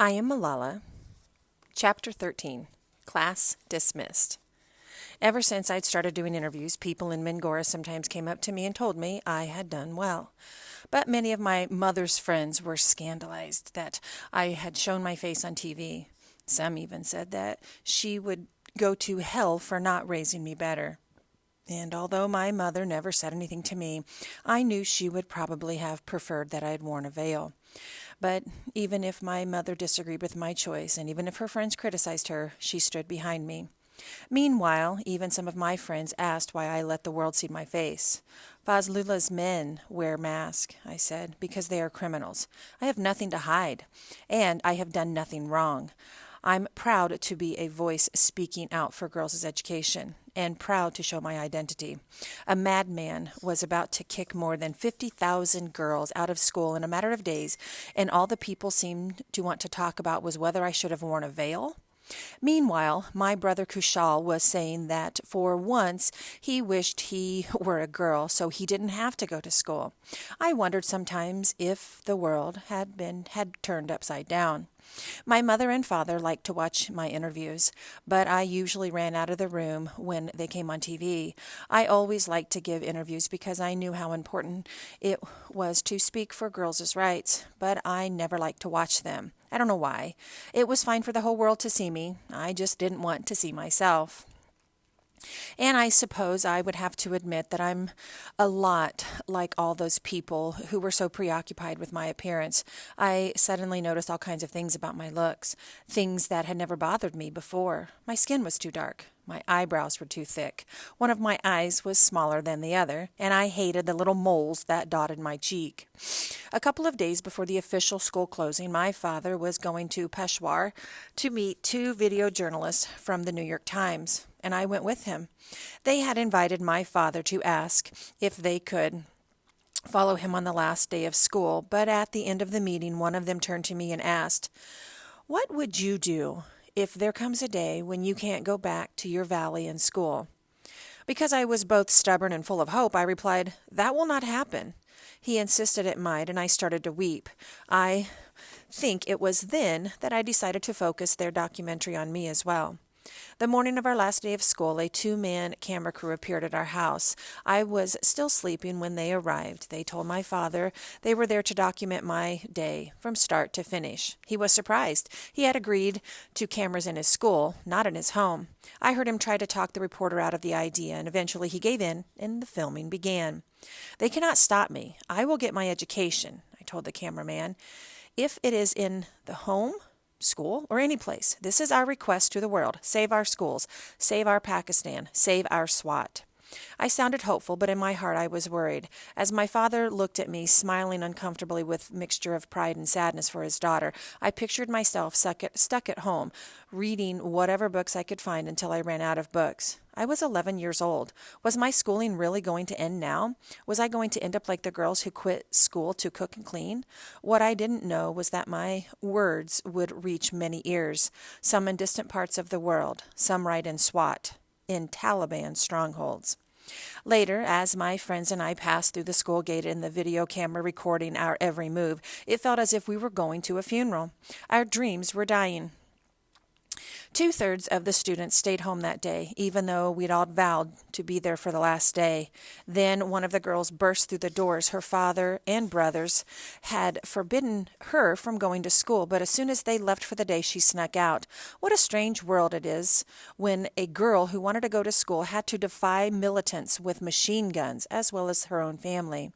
I am Malala. Chapter 13. Class Dismissed. Ever since I'd started doing interviews, people in Mingora sometimes came up to me and told me I had done well. But many of my mother's friends were scandalized that I had shown my face on TV. Some even said that she would go to hell for not raising me better. And although my mother never said anything to me, I knew she would probably have preferred that I had worn a veil. But even if my mother disagreed with my choice, and even if her friends criticized her, she stood behind me. Meanwhile, even some of my friends asked why I let the world see my face. Fazlula's men wear masks, I said, because they are criminals. I have nothing to hide, and I have done nothing wrong. I'm proud to be a voice speaking out for girls' education, and proud to show my identity. A madman was about to kick more than 50,000 girls out of school in a matter of days, and all the people seemed to want to talk about was whether I should have worn a veil. Meanwhile, my brother Kushal was saying that for once he wished he were a girl so he didn't have to go to school. I wondered sometimes if the world had turned upside down. My mother and father liked to watch my interviews, but I usually ran out of the room when they came on TV. I always liked to give interviews because I knew how important it was to speak for girls' rights, but I never liked to watch them. I don't know why. It was fine for the whole world to see me. I just didn't want to see myself. And I suppose I would have to admit that I'm a lot like all those people who were so preoccupied with my appearance. I suddenly noticed all kinds of things about my looks, things that had never bothered me before. My skin was too dark. My eyebrows were too thick. One of my eyes was smaller than the other, and I hated the little moles that dotted my cheek. A couple of days before the official school closing, my father was going to Peshawar to meet two video journalists from the New York Times, and I went with him. They had invited my father to ask if they could follow him on the last day of school, but at the end of the meeting, one of them turned to me and asked, "What would you do if there comes a day when you can't go back to your valley and school?" Because I was both stubborn and full of hope, I replied, "That will not happen." He insisted it might, and I started to weep. I think it was then that I decided to focus their documentary on me as well. The morning of our last day of school, a two-man camera crew appeared at our house. I was still sleeping when they arrived. They told my father they were there to document my day from start to finish. He was surprised. He had agreed to cameras in his school, not in his home. I heard him try to talk the reporter out of the idea, and eventually he gave in, and the filming began. "They cannot stop me. I will get my education," I told the cameraman. "If it is in the home, school, or any place. This is our request to the world. Save our schools. Save our Pakistan. Save our Swat." I sounded hopeful, but in my heart I was worried. As my father looked at me, smiling uncomfortably with mixture of pride and sadness for his daughter, I pictured myself stuck at home, reading whatever books I could find until I ran out of books. I was 11 years old. Was my schooling really going to end now? Was I going to end up like the girls who quit school to cook and clean? What I didn't know was that my words would reach many ears, some in distant parts of the world, some right in Swat, in Taliban strongholds. Later, as my friends and I passed through the school gate and the video camera recording our every move, it felt as if we were going to a funeral. Our dreams were dying. 2/3 of the students stayed home that day, even though we'd all vowed to be there for the last day. Then one of the girls burst through the doors. Her father and brothers had forbidden her from going to school, but as soon as they left for the day, she snuck out. What a strange world it is when a girl who wanted to go to school had to defy militants with machine guns, as well as her own family.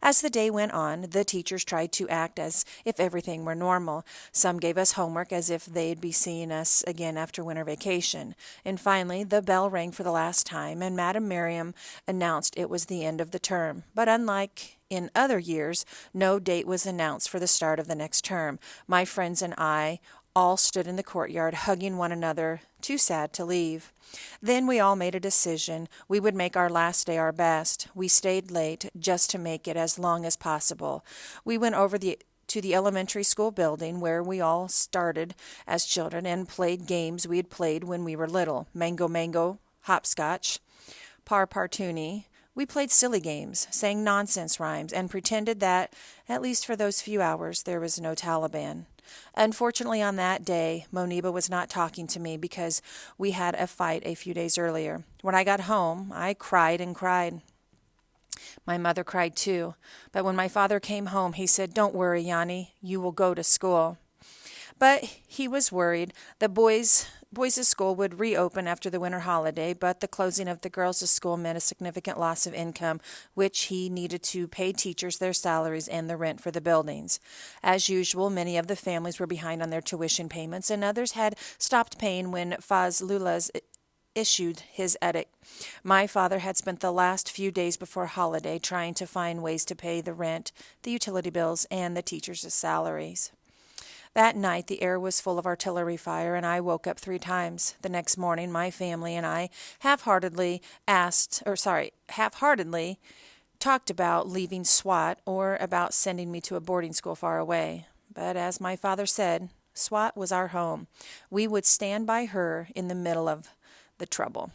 As the day went on, the teachers tried to act as if everything were normal. Some gave us homework as if they'd be seeing us again after winter vacation. And finally, the bell rang for the last time, and Madam Miriam announced it was the end of the term. But unlike in other years, no date was announced for the start of the next term. My friends and I all stood in the courtyard, hugging one another, too sad to leave. Then we all made a decision. We would make our last day our best. We stayed late just to make it as long as possible. We went over to the elementary school building where we all started as children and played games we had played when we were little. Mango Mango, hopscotch, Partoony, We played silly games, sang nonsense rhymes, and pretended that, at least for those few hours, there was no Taliban. Unfortunately, on that day, Moniba was not talking to me because we had a fight a few days earlier. When I got home, I cried and cried. My mother cried too, but when my father came home, he said, "Don't worry, Yanni, you will go to school." But he was worried. The boys' school would reopen after the winter holiday, but the closing of the girls' school meant a significant loss of income, which he needed to pay teachers their salaries and the rent for the buildings. As usual, many of the families were behind on their tuition payments, and others had stopped paying when Fazlullah issued his edict. My father had spent the last few days before holiday trying to find ways to pay the rent, the utility bills, and the teachers' salaries. That night the air was full of artillery fire, and I woke up 3 times. The next morning my family and I half-heartedly talked about leaving SWAT or about sending me to a boarding school far away. But as my father said, SWAT was our home. We would stand by her in the middle of the trouble.